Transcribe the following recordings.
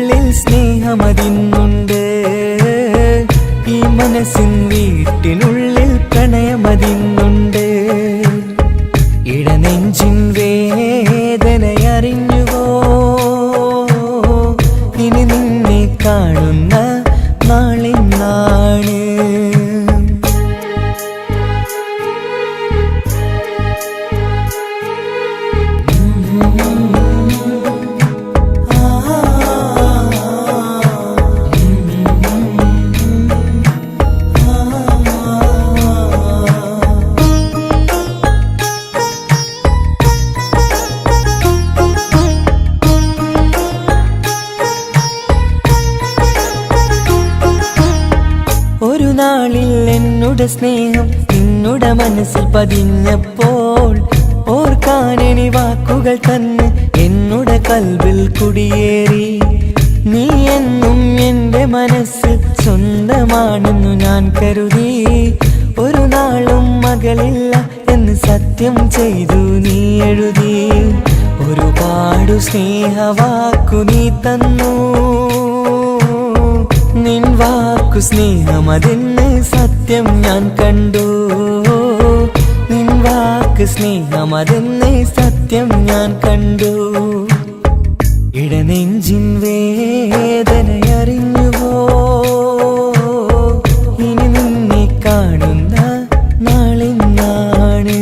ഉള്ളിൽ സ്നേഹമതിന്നുണ്ട്. ഈ മനസ്സിൻ വീട്ടിനുള്ളിൽ പ്രണയമതിന്നുണ്ട്. ഇടനെഞ്ചിൻ വേദനയറിഞ്ഞുവോ? ഇനി നിന്നെ കാണുന്ന നാളിന്നാണ്. ഒരു നാളിൽ എന്നുടെ സ്നേഹം നിന്നുടെ മനസ്സിൽ പതിഞ്ഞപ്പോൾ ഓർക്കാനെനി വാക്കുകൾ തന്നെ എന്നുടെ കൽവിൽ കുടിയേറി. നീ എന്നും എൻ്റെ മനസ്സിൽ സ്വന്തമാണെന്നു ഞാൻ കരുതി. ഒരു നാളും മകളില്ല എന്ന് സത്യം ചെയ്തു നീ എഴുതി. ഒരുപാടു സ്നേഹവാക്കു നീ തന്നു. നിൻ വാക്കു സ്നേഹമതെന്ന് സത്യം ഞാൻ കണ്ടു. നിൻ വാക്ക് സ്നേഹമതെന്ന് സത്യം ഞാൻ കണ്ടു. ഇടനെഞ്ചിൻ വേദനയറിഞ്ഞുവോ? ഇനി നിന്നെ കാണുന്ന നാളിന്നാണ്.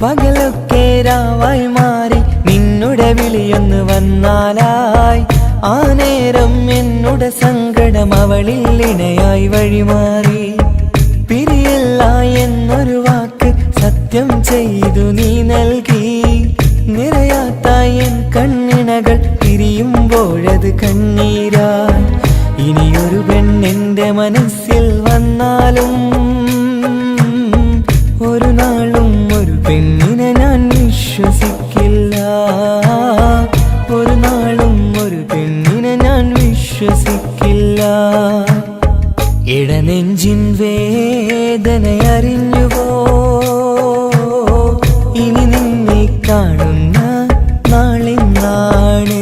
പകലൊക്കെ രാവായി മാറി നിന്നുടെ വിളിയൊന്ന് വന്നാലായി. ആ നേരം എന്നുടെ സങ്കടം അവളിൽ ഇണയായി വഴിമാറി. പിരിയല്ല എന്നൊരു വാക്ക് സത്യം ചെയ്തു നീ നൽകി. നിറയാത്ത എൻ കണ്ണിണകൾ പിരിയുമ്പോഴത് കണ്ണീരായി. ഇനിയൊരു പെണ്ണെന്റെ മനസ്സിൽ വന്നാലും ഒരു നാളും ഒരു പെണ്ണിനെ ഞാൻ വിശ്വസിക്കില്ല. ഒരു നാളും ഒരു പെണ്ണിനെ ഞാൻ വിശ്വസിക്കില്ല. ഇടനെഞ്ചിൻ വേദനയറിഞ്ഞുവോ? ഇനി നിന്നെ കാണുന്ന നാളിന്നാണ്.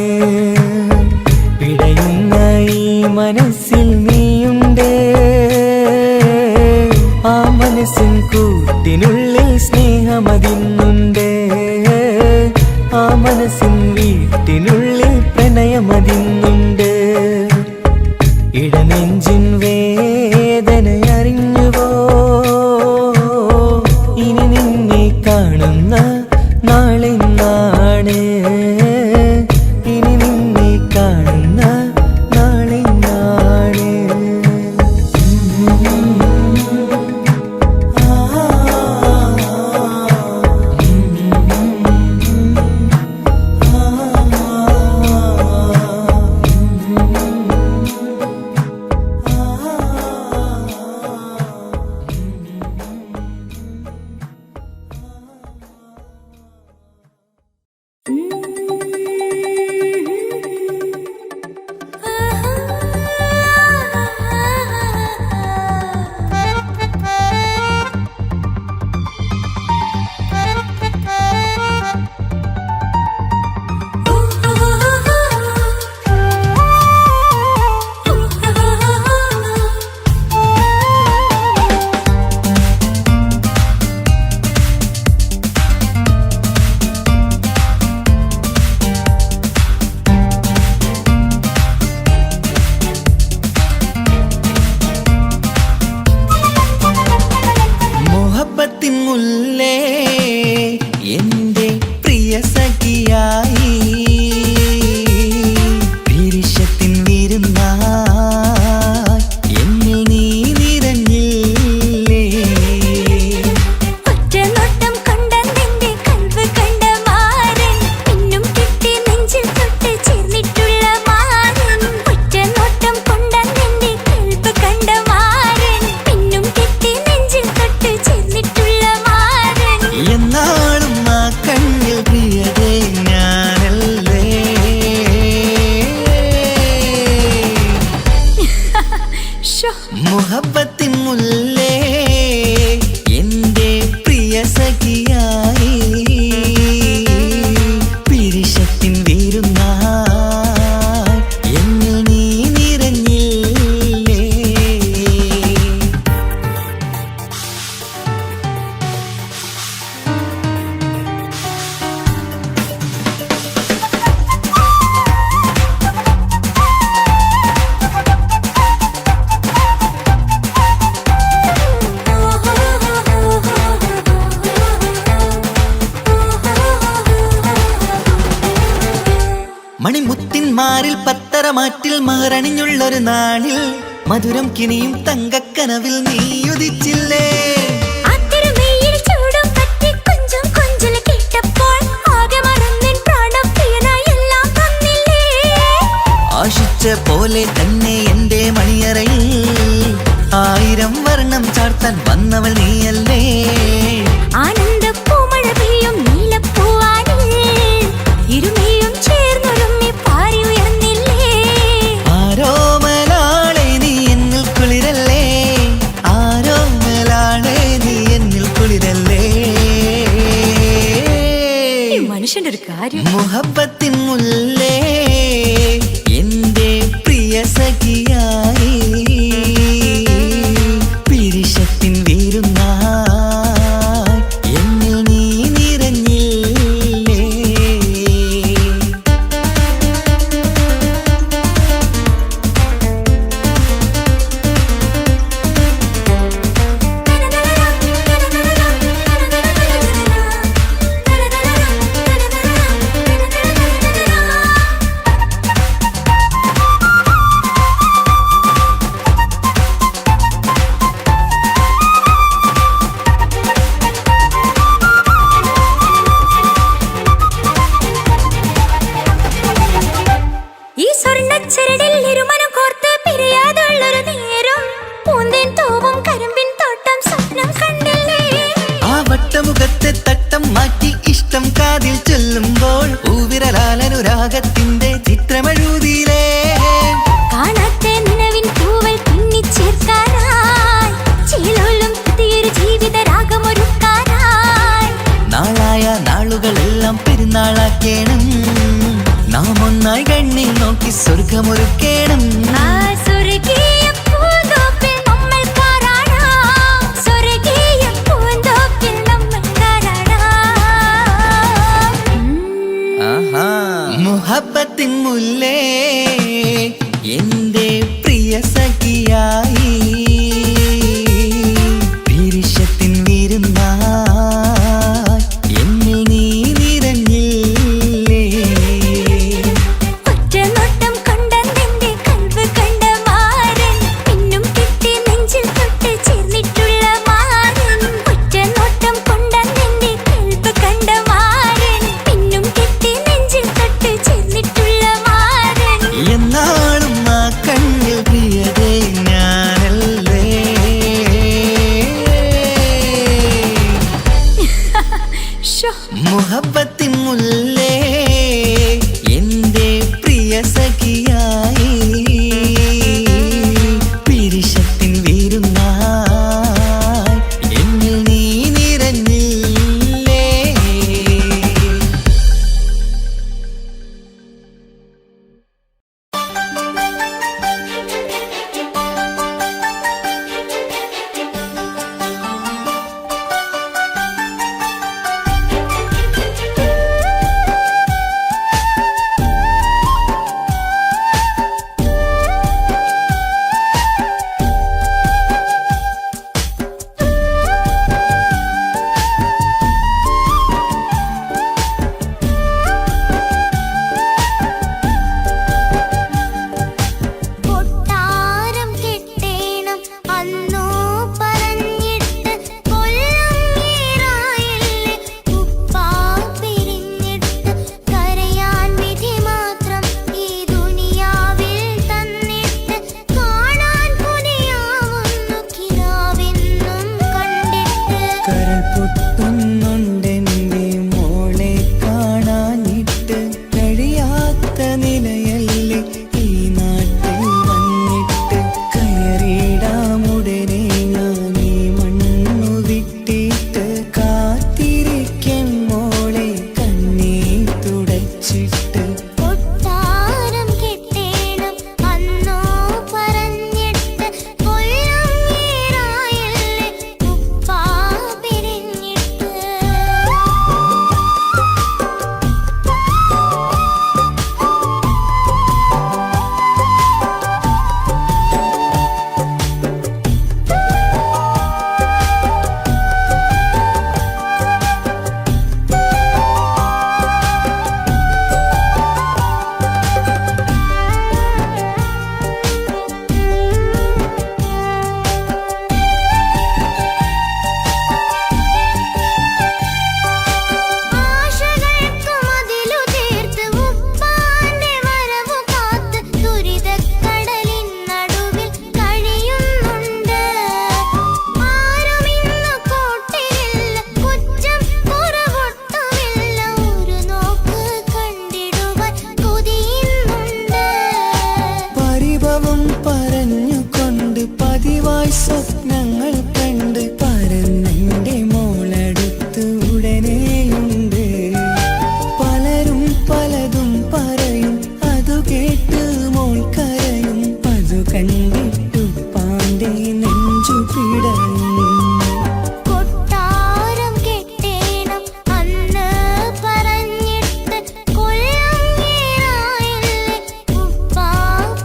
പിടയുന്ന ഈ മനസ്സിൽ നീയുണ്ട്. ആ മനസ്സിൻ കൂട്ടിനുള്ളിൽ സ്നേഹമതിന്നുണ്ട്. ആ മനസ്സിൻ വീട്ടിനുള്ളിൽ പ്രണയമതിന്നുണ്ട്. ഇടനെഞ്ചിൻ വേദനയറിഞ്ഞുവോ? ഇനി നിന്നെ കാണുന്ന നാളിന്നാണ്. ഇനി നിന്നെ കാണുന്ന നാളിന്നാണ്. മുഹബത്തിൻ മുല്ലേ എന്റെ പ്രിയ സഖിയായി പിരിശത്തിൻ വീരുന്നായി എന്നിൽ നീ നിറഞ്ഞില്ലേ. മണിമുത്തിന്മാരിൽ പത്തരമാറ്റിൽ മഹറണിഞ്ഞുള്ളൊരു നാളിൽ മധുരം കിനിയും തങ്കക്കനവിൽ നീ ഉദിച്ചില്ലേ. ആശിച്ച പോലെ തന്നെ എന്റെ മണിയറയിൽ 1000 വർണ്ണം ചാർത്താൻ വന്നവൾ നീയല്ലേ. ആനന്ദപ്പൂമഴ പെയ്യും നീലപ്പൂവാനിൽ ഇരുമയും ചേർന്നൊരുമ്മി പാറി ഉയർന്നില്ലേ. ആരോമലാളെ നീ എന്നിൽ കുളിരല്ലേ, ആരോമലാളെ നീ എന്നിൽ കുളിരല്ലേ. മനുഷ്യന്റെ ഒരു കാര്യം. മുഹബത്തിൻ മുല്ലേ എന്റെ പ്രിയ സഖിയായി പിരിശത്തിൻ വീരുന്നായി എന്നിൽ നീ നിറഞ്ഞില്ലേ. ഈ സ്വർണ്ണച്ചരടിൽ ഇരുമനം കോർത്ത് പിരിയാതുള്ളൊരു നേരം പൂന്തേൻ തൂവും കരിമ്പിൻ തോട്ടം സ്വപ്നം കണ്ടില്ലേ. ആ വട്ടമുഖത്തെ തട്ടം മാറ്റി ഇഷ്ടം കാതിൽ ചൊല്ലുമ്പോൾ പൂവിരലാലനുരാഗത്തിന്റെ ചിത്രമെഴുതിയിലേ. കാണാത്ത നിലവിൻ തൂവൽ പിന്നിച്ചേർക്കാനായി ചേലോലും പുതിയൊരു ജീവിത രാഗമൊരുക്കാനായി നാളായ നാളുകളെല്ലാം പെരുന്നാളാക്കേണം, നാം ഒന്നായി കണ്ണിൽ നോക്കി സ്വർഗമൊരുക്കേണം. ആ സ്വർഗീയ പൂന്തോപ്പിൽ നമ്മൾ കാണാം, സ്വർഗീയ പൂന്തോപ്പിൽ നമ്മൾ കാണാം. ആഹാ. മുഹബത്തിൻ മുല്ലേ എന്റെ പ്രിയ സഖിയായി പിരിശത്തിൻ വീരുന്നായി എന്നിൽ നീ നിറഞ്ഞില്ലേ. ഒറ്റനോട്ടം കണ്ട നിന്റെ പാവം പറഞ്ഞുകൊണ്ട് പതിവായി സ്വപ്നങ്ങൾ കണ്ട് പരന്നെന്റെ മോളടുത്ത് ഉടനെയുണ്ട്. പലരും പലതും പറയും, അതു കേട്ട് മോൾ കരയും. അതു കണ്ടിട്ടു പാണ്ഡെ നെഞ്ചു പിടയും. കൊട്ടാരം കെട്ടേണം അന്ന് പറഞ്ഞിട്ട് കൊല്ലം ഏറായില്ലേ ഉപ്പാ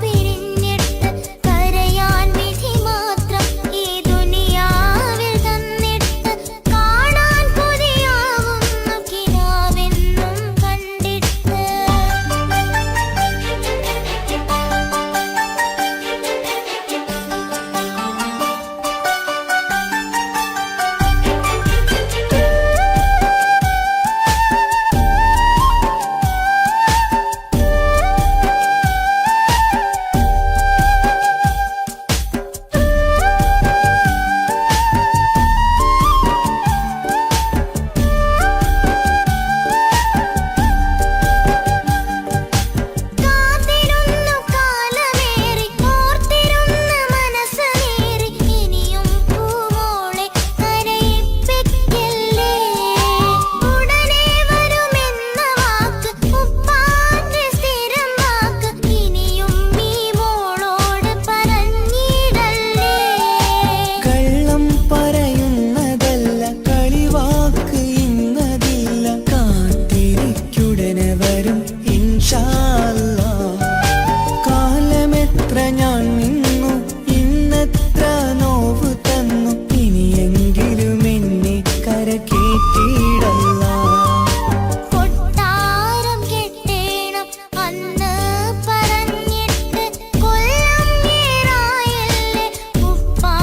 പിരിഞ്ഞിട്ട്. കരയാൻ വിധി മാത്രം ഈ ദുനിയാവിൽ തന്നിട്ട്. കാണാൻ കൊതിയാവുന്നു കിനാവെന്നും കണ്ടിട്ട്. കാത്തിരുന്നു കാലമേറി ഓർത്തിരുന്ന മനസ്സ് നേറി. ഇനിയും പൂമോളെ കരയിപ്പിക്കല്ലേ. ഉടനെ വരുമെന്ന വാക്ക് ഉപ്പാന്റെ സ്ഥിരം വാക്ക്. ഇനിയും നീ മോളോട് പറഞ്ഞിടല്ലേ. കള്ളം പറയുന്നതല്ല, കളിവാക്ക് ഇന്നതില്ല. കാത്തിരിക്കുടനെ വരും ഇൻഷാ അല്ലാഹ്. കാലമെത്ര ഞാൻ നിന്നു, ഇന്നെത്ര നോവ് തന്നു. ഇനിയെങ്കിലും എന്നെ കരകേറ്റിടല്ല. കൊട്ടാരം കെട്ടേണം അന്ന് പറഞ്ഞിട്ട് കൊല്ലം ഏറായില്ലേ ഉപ്പാ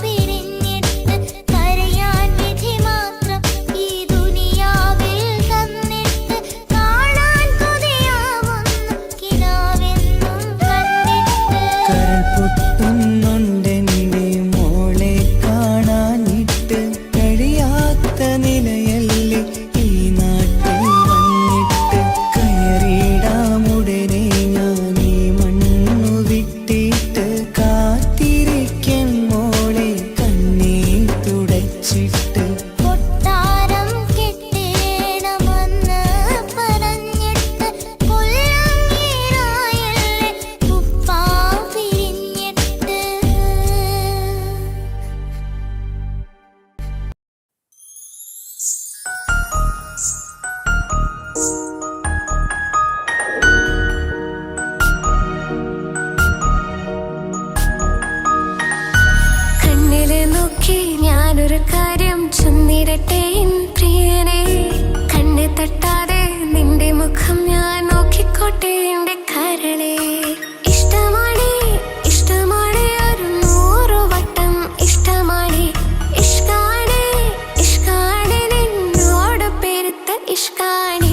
പിരിഞ്ഞിട്ട്. കരയാൻ വിധി മാത്രം ഈ ദുനിയാവിൽ തന്നിട്ട്. കാണാൻ കൊതിയാവുന്നു കിനാവെന്നും കണ്ടിട്ട്. കരൾ പൊട്ടുന്നുണ്ടെന്റെ മോളെ കാണാനിട്ട്. കഴിയാത്ത നിലയല്ലേ ഈ നാട്ടിൽ വന്നിട്ട്. കയറിയിടാമുടനെ ഞാൻ ഈ മണ്ണു വിട്ടിട്ട്. കാത്തിരിക്കും മോളെ കണ്ണീർ തുടച്ചിട്ട്. കൊട്ടാരം കെട്ടേണം അന്ന് പറഞ്ഞിട്ട് കൊല്ലം ഏറായില്ലേ ഉപ്പാ പിരിഞ്ഞിട്ട്. കണ്ണിലെ നോക്കി ഞാനൊരു കാര്യം ചൊന്നിടട്ടെ എൻ പ്രിയനെ. കണ്ണ് തട്ടാതെ നിന്റെ മുഖം ഞാൻ നോക്കിക്കോട്ടെ എന്റെ കരളെ. ഇഷ്ടമാണ് ഇഷ്ടമാണ് ഒരു 100 വട്ടം ഇഷ്ടമാണ്. ഇഷ്കാണ് ഇഷ്കാണ് നിന്നോട് പെരുത്ത ഇഷ്കാണ്.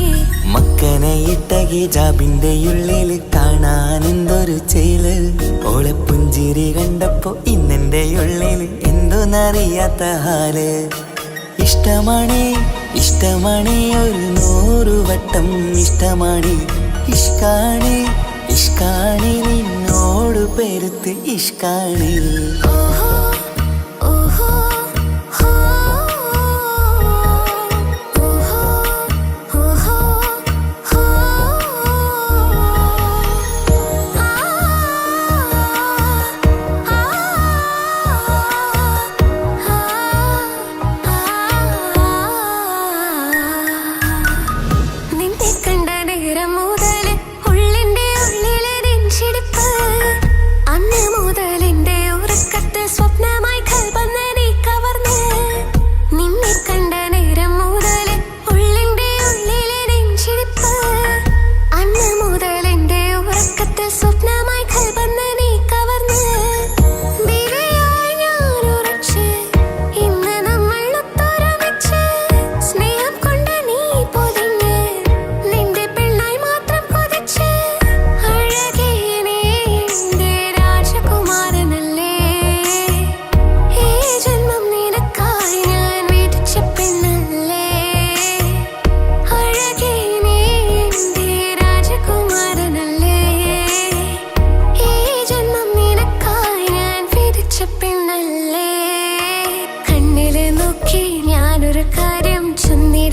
മക്കനയിട്ട ഹിജാബിന്റെ ഉള്ളിൽ കാണാൻ എന്തൊരു ചേല്. ഓളെ പുഞ്ചിരി കണ്ടപ്പോ ഇന്നെന്റെ ഉള്ളിൽ എന്തോന്നറിയാത്ത ഹാല്. ഇഷ്ടമാണ് ഇഷ്ടമാണ് ഒരു 100 വട്ടം ഇഷ്ടമാണ്. ഇഷ്കാണ് ഇഷ്കാണ് നിന്നോട് പെരുത്ത് ഇഷ്കാണ്. ഓഹോ ഓഹോ ഹോ ഓഹോ ഓഹോ ഹോ. നിന്നെ കണ്ട നേരം മുതൽ ഉള്ളിന്റെ ഉള്ളിലെ നെഞ്ചിടിപ്പ്. അന്ന് മുതൽ എന്റെ ഉറക്കത്തെ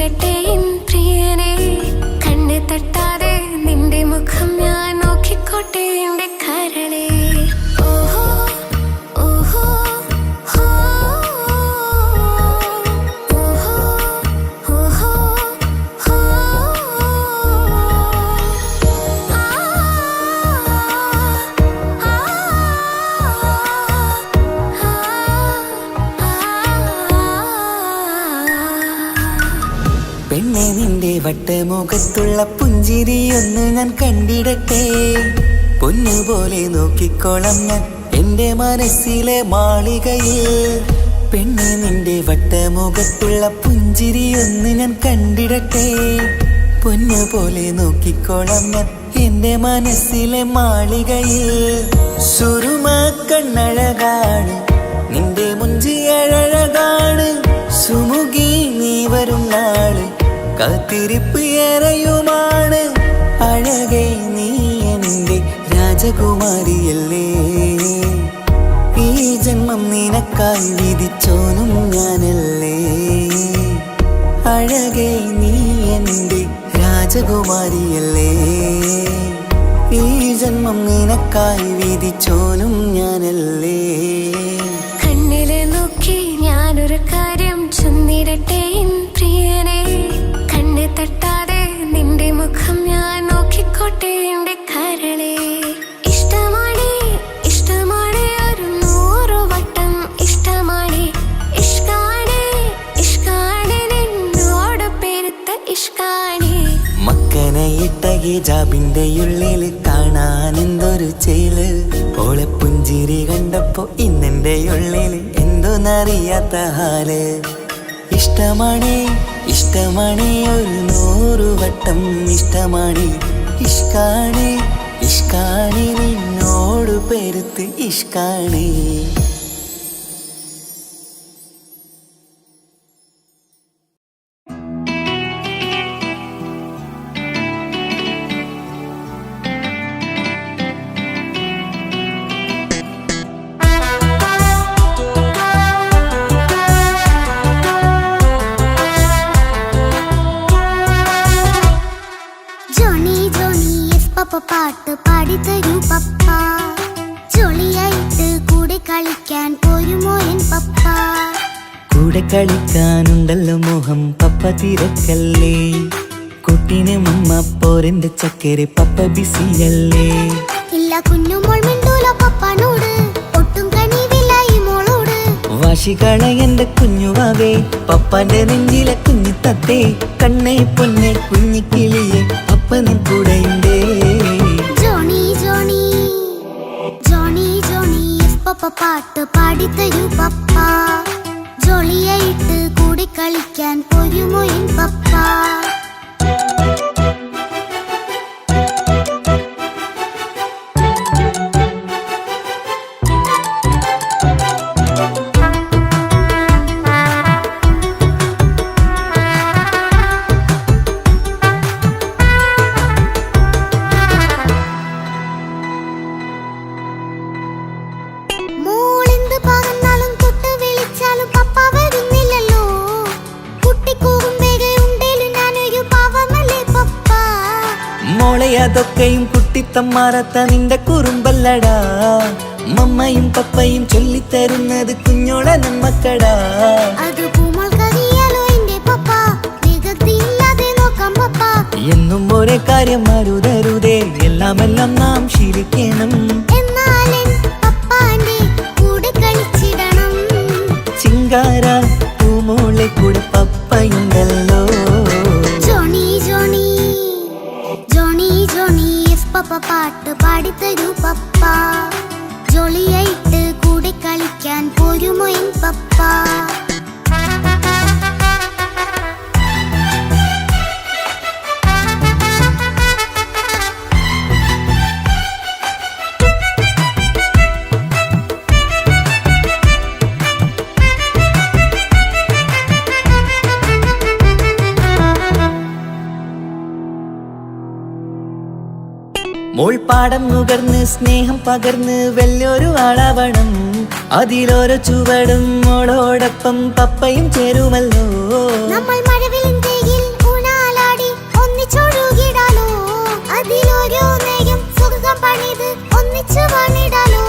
ചൊന്നിടട്ടെ എൻ പ്രിയനെ കണ്ണ് തട്ടാതെ നിന്റെ മുഖം ഞാൻ നോക്കിക്കോട്ടെ എന്റെ കരളെ ഓഹോ ഓഹോ ഹോ ഓഹോ ഓഹോ ഹോ പെണ്ണെ നിന്റെ വട്ടമുഖത്തുള്ള പുഞ്ചിരിയൊന്ന് ഞാൻ കണ്ടിടട്ടെ പൊന്നുപോലെ നോക്കിക്കോളാം ഞാൻ എന്റെ മനസ്സിലെ മാളികയിൽ പെണ്ണെ നിന്റെ വട്ടമുഖത്തുള്ള പുഞ്ചിരിയൊന്ന് ഞാൻ കണ്ടിടട്ടെ പൊന്നുപോലെ നോക്കിക്കോളാം ഞാൻ എന്റെ മനസ്സിലെ മാളികയിൽ സുറുമ കണ്ണഴകാണ് നിന്റെ മുഞ്ചിയഴകാണ് സുമുഖി നീ വരും നാള് കാത്തിരിപ്പ് ഏറെയുമാണ് അഴകെ നീ എന്റെ രാജകുമാരിയല്ലേ ഈ ജന്മം നിനക്കായി വിധിച്ചോനും ഞാനല്ലേ അഴകെ നീ എന്റെ രാജകുമാരിയല്ലേ ഈ ജന്മം നിനക്കായി വിധിച്ചോനും ഞാനല്ലേ കണ്ണിലെ നോക്കി ഞാനൊരു കാര്യം ചൊന്നിടട്ടെ എൻ പ്രിയനെ കണ്ണ് തട്ടാതെ നിന്റെ മുഖം ഞാൻ നോക്കിക്കോട്ടെ എന്റെ കരളെ ഇഷ്ടമാണ് ഇഷ്ടമാണ് ഒരു 100 വട്ടം ഇഷ്ടമാണ് ഇഷ്കാണ് ഇഷ്കാണ് നിന്നോട് പെരുത്ത ഇഷ്കാണ് മക്കനയിട്ട ഹിജാബിന്റെ ഉള്ളിൽ കാണാൻ എന്തൊരു ചേല് ഓളെ പുഞ്ചിരി കണ്ടപ്പോ ഇന്നെന്റെ ഉള്ളിൽ എന്തോന്നറിയാത്ത ഹാല് ഇഷ്ടമാണ് ഇഷ്ടമാണ് ഒരു 100 വട്ടം ഇഷ്ടമാണ് ഇഷ്കാണ് ഇഷ്കാണ് നിന്നോട് പെരുത്ത് ഇഷ്കാണ് പപ്പ പാട്ട് പാടിത്തരൂ പപ്പ ജോളിയായിട്ട് കൂടെ കളിക്കാൻ പോരുമോ എൻ പപ്പ കൂടെ കളിക്കാനുണ്ടല്ലോ മോഹം പപ്പ തിരക്കല്ലേ കുട്ടീനെ മമ്മ പോരെന്റെ ചക്കര പപ്പ ബിസിയല്ലേ ഇല്ല കുഞ്ഞുമോൾ മിണ്ടൂല പപ്പനോട് ഒട്ടും കനിവില്ല ഈ മോളോട് വാശികള എന്റെ കുഞ്ഞുവാവേ പപ്പാന്റെ നെഞ്ചിലെ കുഞ്ഞു തത്തേ കണ്ണേ പൊന്നെ കുഞ്ഞിക്കിളിയെ അപ്പനും കൂടെയുണ്ടേ ജോണി ജോണി ജോണി ജോണി പപ്പ പാട്ട് പാടിത്തരൂ പപ്പ ജോളിയായിട്ട് കൂടെ കളിക്കാൻ പോരുമോ എൻ പപ്പ അതൊക്കെയും കുട്ടിത്തമ്മാറത്ത നിന്റെ കുറുമ്പല്ലടാ മമ്മയും പപ്പയും ചൊല്ലിത്തരുന്നത് കുഞ്ഞോളെ നമ്മക്കടാ എന്നും ഒരേ കാര്യം മരുതരുതേ എല്ലാം നാം ശീലിക്കണം ചിങ്കാര പൂമോളെ കൂടെ പപ്പയുണ്ടല്ലോ പപ്പ പാട്ട് പാടിത്തരൂ പപ്പ ജോളിയായിട്ട് കൂടെ കളിക്കാൻ പോരുമോ എൻ പപ്പ മോൾപ്പാടം നുകർന്ന് സ്നേഹം പകർന്ന് വലിയൊരു ആളാവണം അതിലോരോ ചുവടും മോളോടൊപ്പം പപ്പയും ചേരുമല്ലോ നമ്മൾ മഴവിലും തേയില വെച്ച് വാണിടാലോ.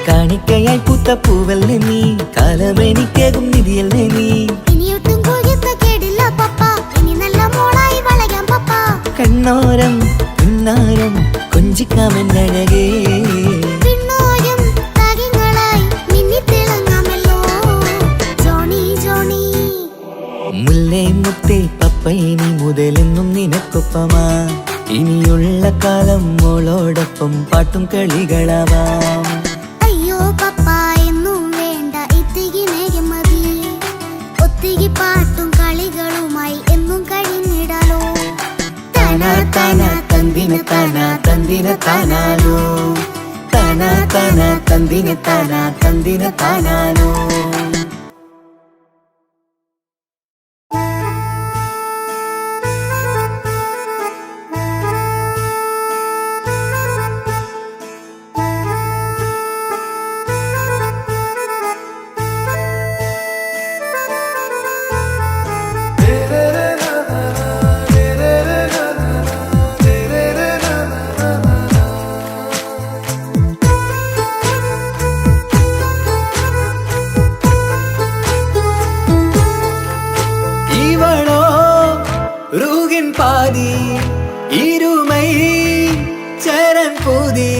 കാണിക്കയായി പൂത്ത പൂവല്ലേ നീ, കാലമെനിക്കേകും നിധിയല്ലേ നീ. ഇനിയൊട്ടും കൊയ്ത്ത കേടില്ല പപ്പ, ഇനി നല്ല മോളായി വളയാം പപ്പ. കണ്ണോരം പിന്നാരം കൊഞ്ചിക്കാമെന്നഴകേ, പിന്നോരം താരങ്ങളായി മിന്നിത്തിളങ്ങാമല്ലോ. ജോണി ജോണി മുല്ലേ മുത്തേ പപ്പയിനി മുതലെന്നും നിനക്കൊപ്പമാ. ഇനിയുള്ള കാലം മോളോടൊപ്പം പാട്ടും കളികളാവാം. അയ്യോ പപ്പ എന്നും വേണ്ട ഇത്തിരി നേരം മതി. ഒത്തിരി പാട്ടും കളികളുമായി എന്നും കഴിഞ്ഞിടാലോ. താനാ താനാ തന്തിന താനാ തന്തിന താനാലോ, താനാ താനാ തന്തിന താനാ തന്തിന താനാലോ. பாதி இருமை சரண் போதே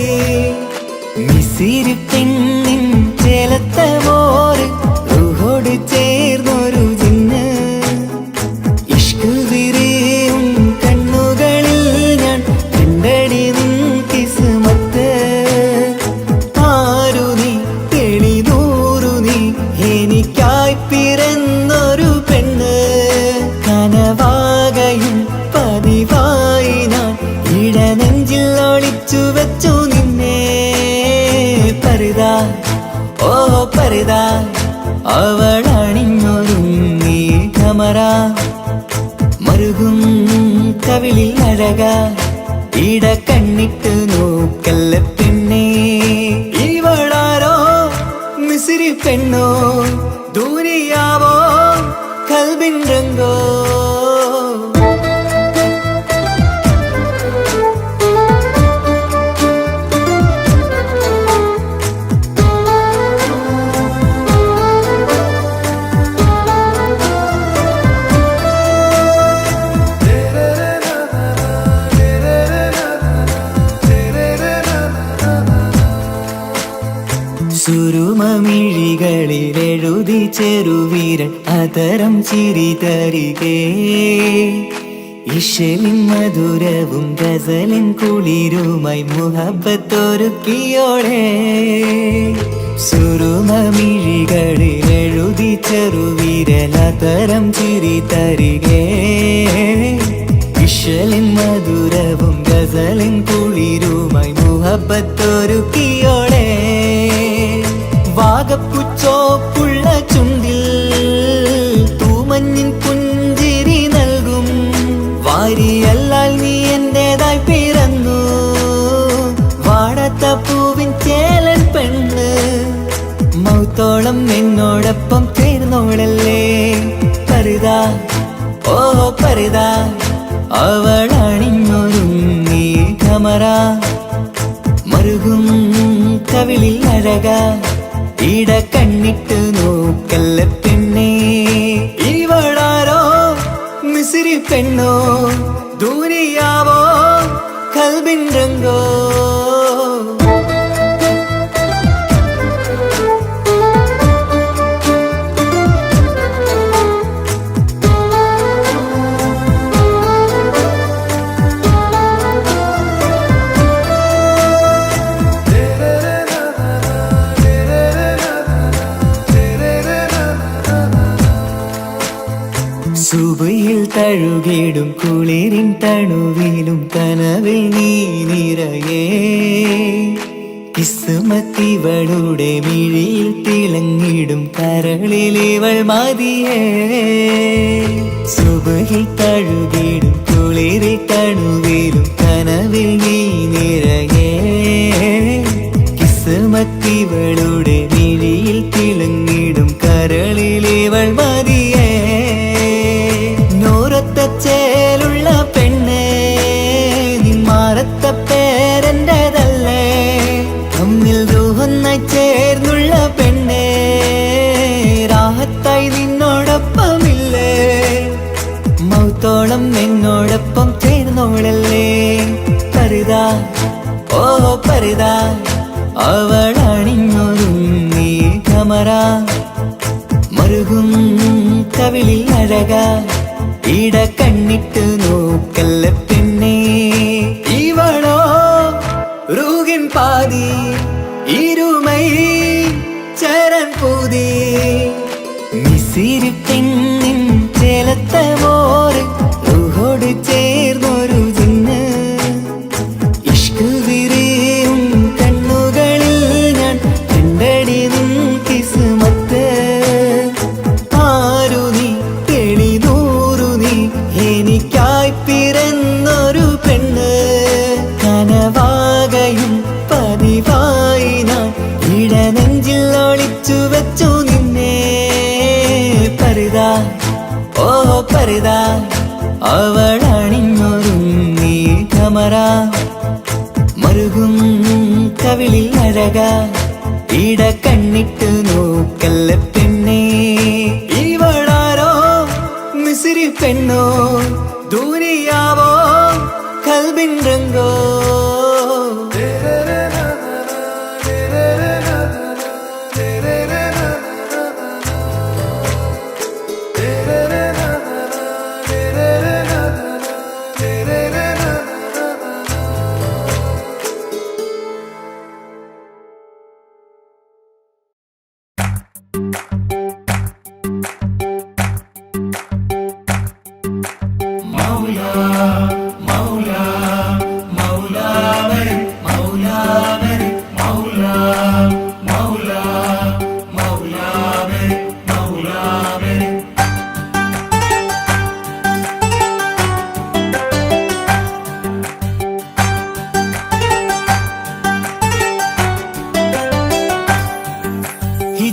മിസിരി പെണ്ണിൻ ചേലത്ത മോര് റൂഹോട് ചേർന്നൊരു ജിന്ന്. ഇഷ്ക് വിരിയും കണ്ണുകളിൽ ഞാൻ കണ്ടടി നിൻ കിസ്മത്ത്. ആരു നീ തെളിനൂറു നീ എനിക്കായി പിറന്നൊരു പെണ്ണ്. കനവാകയും പതിവായി ഞാൻ ഇടനെഞ്ചിൽ ഒളിച്ചു വെച്ചു നിന്നെ. പരിതാ ഓ പരിതാ അവളണിഞ്ഞൊരുങ്ങി കമറ മറുകും കവിളിൽ അഴക ഇട കണ്ണിട്ട് നോക്കല്ല പെണ്ണേ. ഇവളാരോ മിസിരി പെണ്ണോ ദൂരിയാവോ കൽബിൻ രംഗോ. സുരുമമിഴികളിൽ എഴുതി ചെറുവീരൻ അതരം ചിരി തരികേ. ഇശലിൻ മധുരവും ഗസലിൻ കുളിരുമായി മുഹബത്തൊരുക്കിയോടെ. സുരുമമിഴികളിൽ എഴുതി ചെറുവീരൻ അതരം ചിരി തരികേ. ഇശലിൻ മധുരവും ഗസലിൻ കുളിരുമായി മുഹബത്തൊരുക്കിയോടെ. വാഗപ്പുച്ചോപ്പുള്ള ചുണ്ടിൽ തൂമഞ്ഞിൻ പുഞ്ചിരി നൽകും. വാരിയല്ലാൽ നീ എന്റേതായി പിറന്നു വാടത്ത പൂവിൻ ചേലൻ പെണ്ണ്. മൗത്തോളം എന്നോടൊപ്പം ചേർന്നോളല്ലേ പരിതാ ഓ പരിതാ അവളണിഞ്ഞൊരുങ്ങി കമറ മറുകും കവിളിൽ അഴക ഇട കണ്ണിട്ട് നോക്കല്ല പെണ്ണേ. ഇവളാരോ മിസിരി പെണ്ണോ ദൂരിയാവോ കൽബിൻ രംഗോ. സുബയിൽ തഴുകിടും കുളിരിൻ തണുവിലും കനവിൽ നീ നിറയേ. കിസ്മത്തിവളുടെ മിഴിയിൽ തിളങ്ങിടും കരളിലിവൾ മതിയേ. സുബയിൽ തഴുകിടും കുളിരിൻ തണുവിലും കനവിൽ നീ നിറയേ. കിസ്മത്തിവളുടെ മിഴിയിൽ തിളങ്ങിടും കരളിലിവൾ മതിയേ. ചേലുള്ള പെണ്ണേ നിന്മാറത്ത പേരെൻ്റെതല്ലേ. ചേർന്നുള്ള പെണ്ണേ രാഹത്തായി നിന്നോടൊപ്പമില്ലേ മൗത്തോളം എന്നോടൊപ്പം ചേർന്നോളല്ലേ പരിതാ ഓ പരിതാ അവളണിഞ്ഞൊരുങ്ങി കമറ മറുകും കവിളിൽ അഴക ഇട കണ്ണിട്ട് നോക്കല്ല പെണ്ണേ ഇവളോ റൂഹിൻ പാതി ഇരുമൈ ചരൻ പൂതി മിസിരി പെണ്ണിൻ ചേലത്തെ മോറ് റൂഹോട് ചേർന്നൊരു ജിന്ന് ഇഷ്ക് വിരിയും കണ്ണുകളിൽ ഞാൻ കണ്ടടി നിൻ കിസ്മത്ത് ആരു നീ തെളിനൂറു നീ എനിക്കായി പിറന്നൊരു പെണ്ണ് കനവാകയും പതിവായി ഞാൻ ഇടനെഞ്ചിൽ ഒളിച്ചു വെച്ചു നിന്നെ പരിതാ ഓ പരിതാ അവളണിഞ്ഞൊരുങ്ങി കമറ മറുകും കവിളിൽ അഴക ഇട കണ്ണിട്ട് നോക്കല്ല പെണ്ണേ ഇവളാരോ മിസിരി പെണ്ണോ ദൂരിയാവോ കൽബിൻ രംഗോ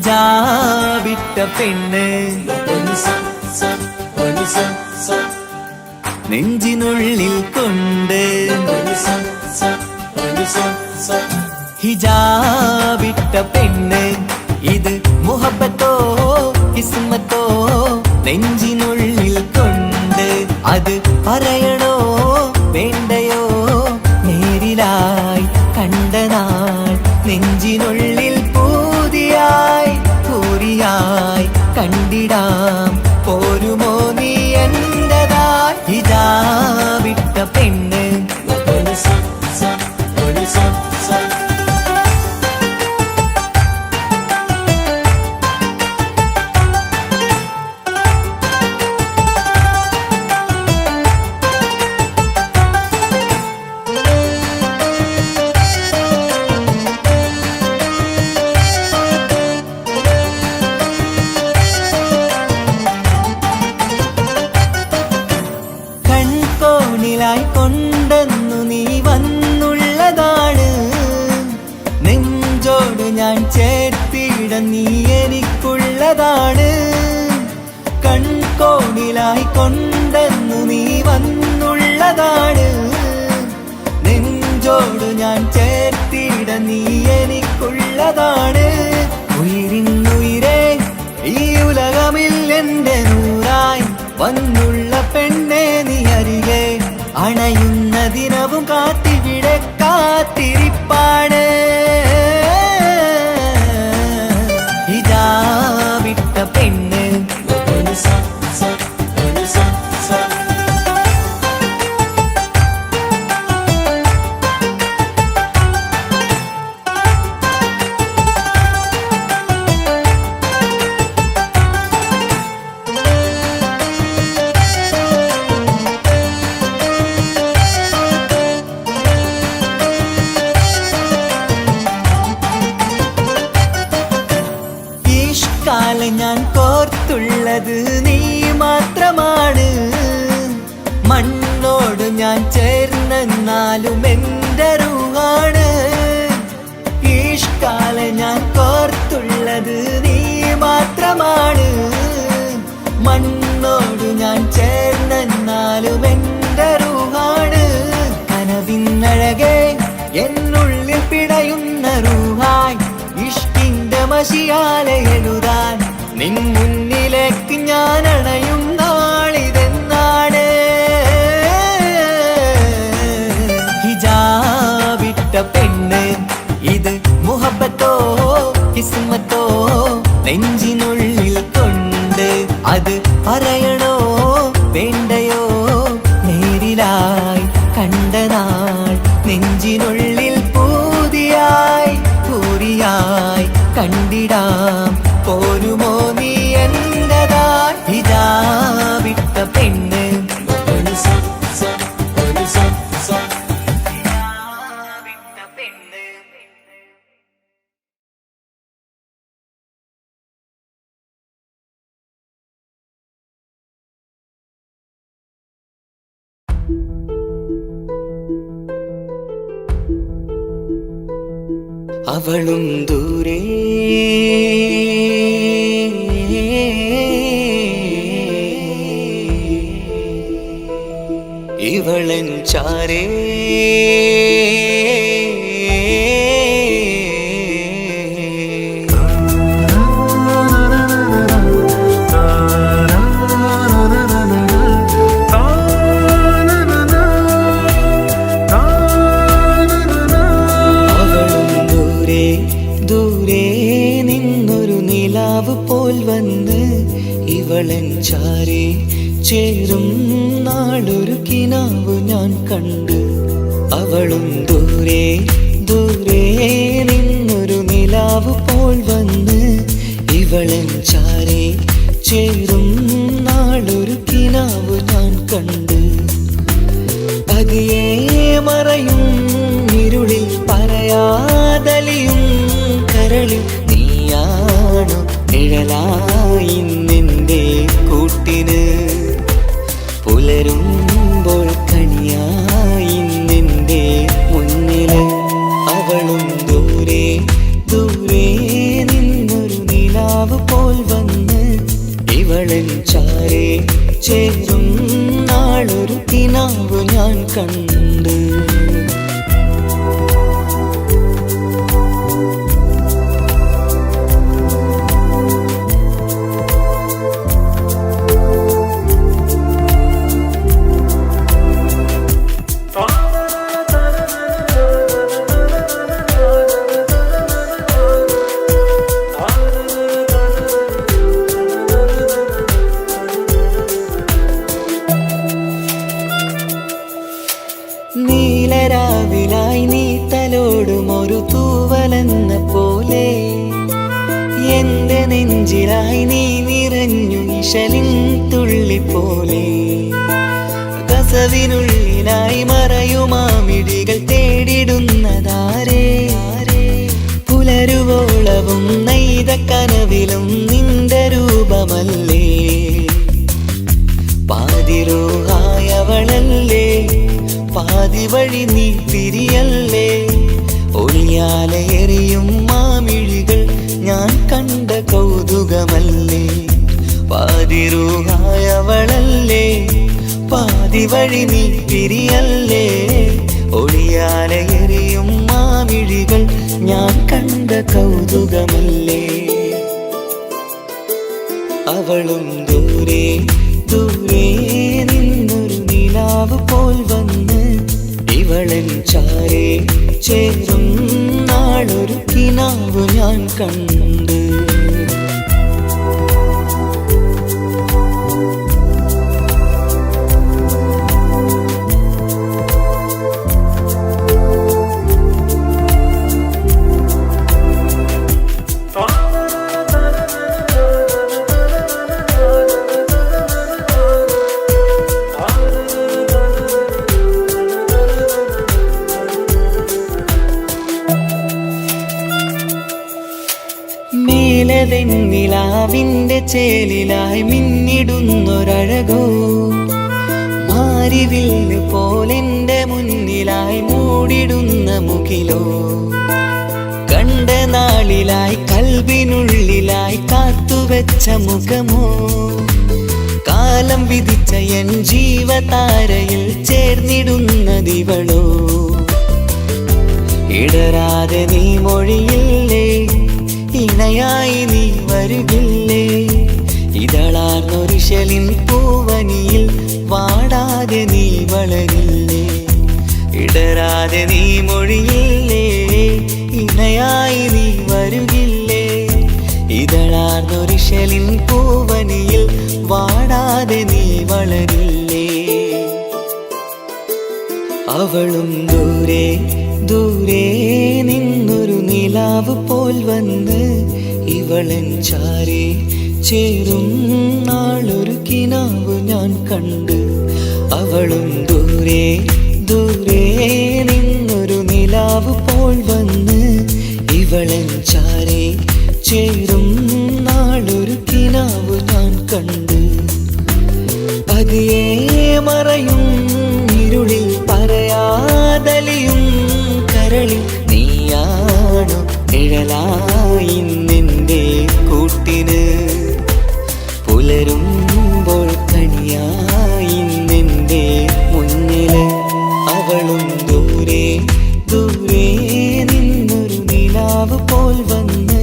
ഹിജാബിട്ട പെണ്ണ് നെഞ്ചിനുള്ളിൽ കൊണ്ട് ഹിജാബിട്ട പെണ്ണ് ഇത് മുഹബത്തോ കിസ്മത്തോ നെഞ്ചിനുള്ളിൽ കൊണ്ട് അത് പറയണോ വേണ്ടയോ നേരിലായി കണ്ട നാൾ നെഞ്ചിനുള്ളിൽ പൂതിയായി പൂരിയായി കണ്ടിടാം പോരുമോ നീ എന്റതായി ഹിജാബിട്ട പെണ്ണ് കൊണ്ടെന്നു നീ വന്നുള്ളതാണ് നെഞ്ചോട് ഞാൻ ചേർത്തിട നീ എനിക്കുള്ളതാണ് കൺകോണിലായി കൊണ്ടെന്നു നീ വന്നുള്ളതാണ് നെഞ്ചോട് ഞാൻ ചേർത്തിട നീ എനിക്കുള്ളതാണ് ഉയിരിന്നുയിരേ ഈ ഉലകമിൽ എന്റെ നൂറായി വന്നുള്ള പെണ്ണെ നീ അരികെ അണയുന്ന ദിനവും കാത്തിവിടെ കാത്തിരിപ്പാണ് ഹിജാബിട്ട പെണ്ണ് ഞാൻ കോർത്തുള്ളത് നീ മാത്രമാണ് മണ്ണോട് ഞാൻ ചേർന്നെന്നാലും എന്റെ റൂഹാണ് ഈഷ്കാലെ ഞാൻ കോർത്തുള്ളത് നീ മാത്രമാണ് മണ്ണോട് ഞാൻ ചേർന്നെന്നാലും എന്റെ റൂഹാണ് കനവിന്നഴകെ എന്നുള്ളിൽ പിടയുന്ന റൂഹായി ഇഷ്കിൻ മഷിയാലെ എഴുതാൻ നിൻ മുന്നിലേക്ക് ഞാൻ അണയും നാളിതെന്നാണ്. ഹിജാബിട്ട പെണ്ണ് ഇത് മുഹബത്തോ കിസ്മത്തോ നെഞ്ചിനുള്ളിൽ കൊണ്ട് അത് പറയണോ വേണ്ടയോ നേരിലായി കണ്ട നാൾ നെഞ്ചിനുള്ളിൽ പൂതിയായി പൂരിയായി കണ്ടിടാം പോരുമോ നീ എന്നതായി. ഹിജാബിട്ട പെണ്ണ് അവളും ദൂരെ ഇവളൻ ചാരേ പോൽ വന്ന് ഇവളൻ ചാരേ ചേരും നാളൊരു കിനാവ് ഞാൻ കണ്ട്. അവളും ദൂരെ ദൂരെ നിന്നൊരു നിലാവ് പോൽ വന്ന് ഇവളൻ ചാരേ ചേരും നാളൊരു കിനാവ് ഞാൻ കണ്ട്. പതിയെ മറയും ഇരുളിൽ പറയാതലിയും കരളിൽ നീയാണു നിഴലായി നിന്റെ കൂട്ടിന്. പുലരുമ്പോൾ കണിയായി നിന്റെ മുന്നില്. അവളും ദൂരെ ദൂരെ നിന്നൊരു നിലാവ് പോൽ വന്ന് ഇവളൻ ചാരേ ചേരും നാളൊരു കിനാവ് ഞാൻ കണ്ട്. നീലരാവിലായി നീ തലോടും ഒരു തൂവലെന്ന പോലെ എന്റെ നെഞ്ചിലായി നീ നിറഞ്ഞു ഇശലിൻ തുള്ളി പോലെ. കസവിനുള്ളിലായി മറയുമാമിടികൾ തേടിടുന്നതാരേ. പുലരുവോളവും നെയ്ത കനവിലും നിന്റെ രൂപമല്ലേ. പാതിരൂഹായവളല്ലേ പാതി വഴി നീ തിരിയല്ലേ. ഒളിയാലെറിയും മാമിഴികൾ ഞാൻ കണ്ട കൗതുകമല്ലേ. പാതിരൂഹായവളല്ലേ പാതി വഴി നീ തിരിയല്ലേ. ഒളിയാലെറിയും മാമിഴികൾ ഞാൻ കണ്ട കൗതുകമല്ലേ. അവളും ദൂരെ ദൂരെ നിന്നൊരു നിലാവ് പോൽ വന്ന് ഇവളൻ ചാരേ ചേരും നാളൊരു കിനാവ് ഞാൻ കണ്ട്. നിലാവിന്റെ ചേലിലായി മിന്നിടുന്നൊരഴകോ മാരിവില്ല് പോലെന്റെ മുന്നിലായി മൂടിടുന്ന മുകിലോ. കണ്ട നാളിലായി കൽബിനുള്ളിലായി കാത്തുവെച്ച മുഖമോ. കാലം വിധിച്ച എൻ ജീവതാരയിൽ ചേർന്നിടുന്നതിവളോ. ഇടരാതെ നീ മൊഴിയില്ലേ ഈ ഇണയായി നീ വരുകില്ലേ? ഇതളാർന്നൊരിശലിൻ പൂവനിയിൽ വാടാതെ നീ വളരില്ലേ? ഇടരാതെ നീ മൊഴിയില്ലേ? ഇണയായി നീ വരുകില്ലേ? ഇതളാർന്നൊരിശലിൻ പൂവനിയിൽ വാടാതെ നീ വളരില്ലേ? അവളും ദൂരെ ദൂരെ നിന്നൊരു നിലാവ് പോൽ വന്ന് ഇവളൻ ചാരി ചേരും നാളൊരു കിനാവ് ഞാൻ കണ്ട്. അവളും ദൂരെ ദൂരെ നിന്നൊരു നിലാവ് പോൽ വന്ന് ഇവളൻ ചാരി ചേരും നാളൊരു കിനാവ് ഞാൻ കണ്ട്. പതിയെ മറയും ഇരുളിൽ പറയാതലിയും കരളിൽ നീയാണു നിഴലായി നിന്റെ കൂട്ടിന്. പുലരുമ്പോൾ കണിയായി നിന്റെ മുന്നില്. അവളും ദൂരെ ദൂരെ നിന്നൊരു നിലാവ് പോൽ വന്ന്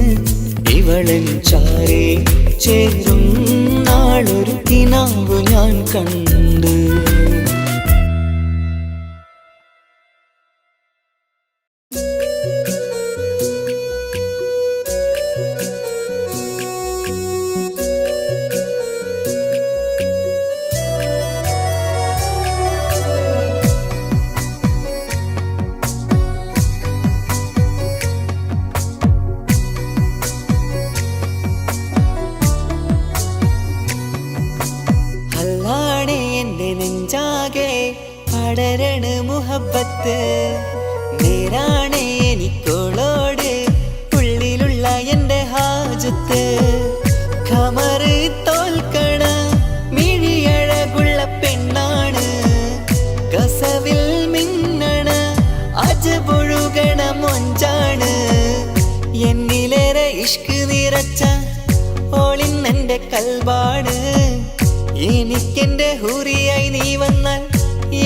ഇവളൻ ചാരേ ചേരും നാളൊരു കിനാവ് ഞാൻ കണ്ട്. പടരണ മുഹബത്ത് നേരാണ് എനിക്കോളോട് ഉള്ളിലുള്ള എൻ്റെ ഹാജത്ത്. ഖമറ് തോൽക്കണ മിഴിയഴകുള്ള പെണ്ണാണ്. കസവിൽ മിന്നണ അജപൊഴുകണ മൊഞ്ചാണ്. എന്നിലേറെ ഇഷ്ക് നിറച്ച ഓളിന്നെൻ്റെ കൽബാണ്. എനിക്കെൻ്റെ ഹൂറിയായി നീ വന്നാൽ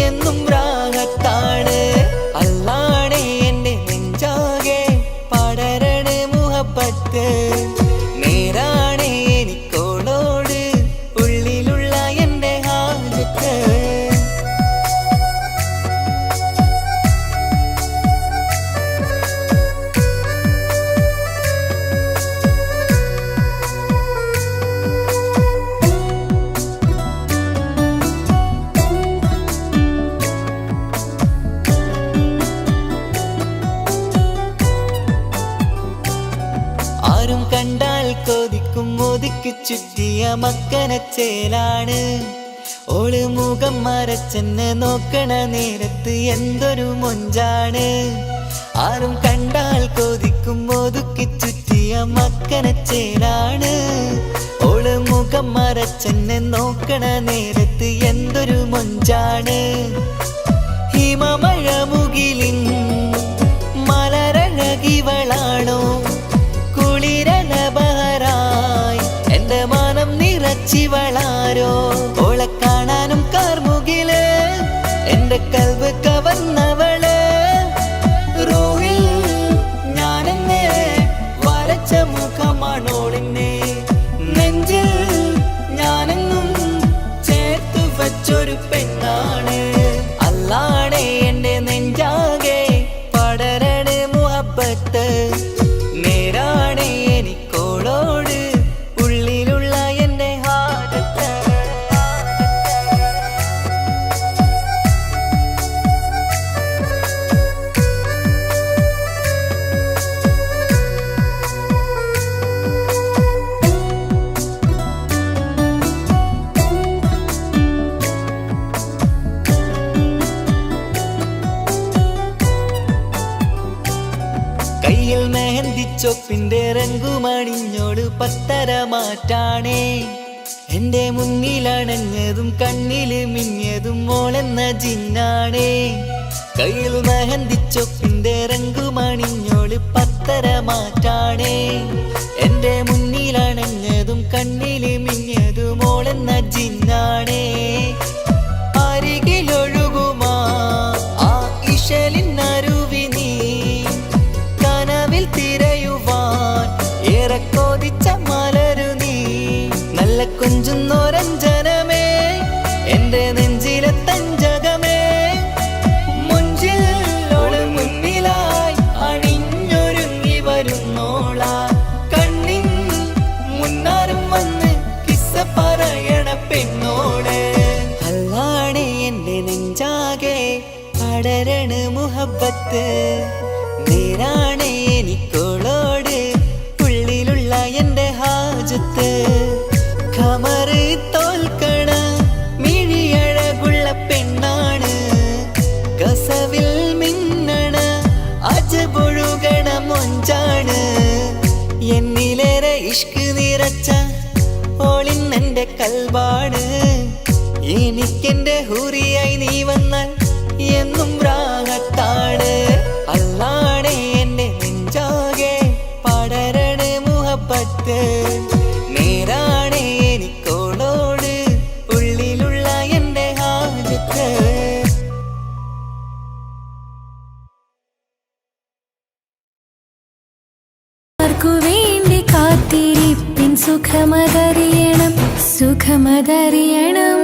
എന്നും രാഗത്താണ്. അല്ലാണേ എൻ്റെ നെഞ്ചാകെ പടരണ മുഹബത്ത് നേരാണേ എനിക്കോളോട് ഉള്ളിലുള്ള എൻ്റെ ഹാജത്ത്. കണ്ടാൽ കൊതിക്കും ഒതുക്കി ചുറ്റിയ മക്കനച്ചേലാണ്. ഓള് മുഖം മറച്ചെന്നെ നോക്കണ നേരത്ത് എന്തൊരു മൊഞ്ചാണ്. ആരും കണ്ടാൽ കൊതിക്കും ഒതുക്കി ചുറ്റിയ മക്കനച്ചേലാണ്. ഓള് മുഖം മറച്ചെന്നെ നോക്കണ നേരത്ത് എന്തൊരു മൊഞ്ചാണ്. ഹിമമഴ മുകിലിൻ മലരഴകിവളാണോ കുളിരലബഹരായി എൻ്റെ മാനം നിറച്ചിവളാരോ. ഓളെ കാണാനും കാർമുകില് എൻ്റെ കൽവ് കവർന്നവള്. റൂഹിൽ ഞാനെന്നെ വരച്ച മുഖമാണോളിന്നെ. നെഞ്ചിൽ ഞാനെന്നും ചേർത്തു വച്ചൊരു പെണ്ണാണ്. അല്ലാണേ എൻ്റെ നെഞ്ചാകെ പടരണ മുഹബത്ത് നേരാണേ എനിക്കോളോട് ഉള്ളിലുള്ള എൻ്റെ ഹാജത്ത്. കയ്യിൽ മെഹന്തിച്ചൊപ്പിന്റെ രംഗുമണിഞ്ഞോട് പത്തര മാറ്റാണേ. എന്റെ മുന്നിലണഞ്ഞതും കണ്ണില് മിന്നിയതും മോളെന്ന ജിന്നാണേ. കയ്യിൽ മെഹന്തിച്ചൊപ്പിന്റെ രംഗുമണിഞ്ഞോട് പത്തര മാറ്റാണേ. എന്റെ മുന്നിലണഞ്ഞതും കണ്ണില് മിന്നിയതും മോളെന്ന ജിന്നാണേ. അരികിലൊഴുകുമാ ആ ഇശലിനരുവി നീ കനവിൽ തിരയുവാൻ ഏറെ മുഹബത്ത് നേരാണ് എനിക്കോളോട് ഉള്ളിലുള്ള എൻ്റെ ഹാജത്ത് ഖമറ് തോൽക്കണ മിഴിയഴകുള്ള പെണ്ണാണ് കസവിൽ മിന്നണ അജബൊഴുകണ മൊഞ്ചാണ് എന്നിലേറെ ഇഷ്ക് നിറച്ച ഓളിന്നെൻ്റെ കൽബാണ് എനിക്കെന്റെ ഹൂറിയായി നീ വന്നാൽ എന്നും രാഗത്താണ് അല്ലാണേ എൻ്റെ നെഞ്ചാകെ പടരണ മുഹബത്ത് നേരാണേ എനിക്കോളോട് ഉള്ളിലുള്ള എൻ്റെ ഹാജത്ത് വേണ്ടി കാത്തിരിപ്പിൻ സുഖമതറിയണം സുഖമതറിയണം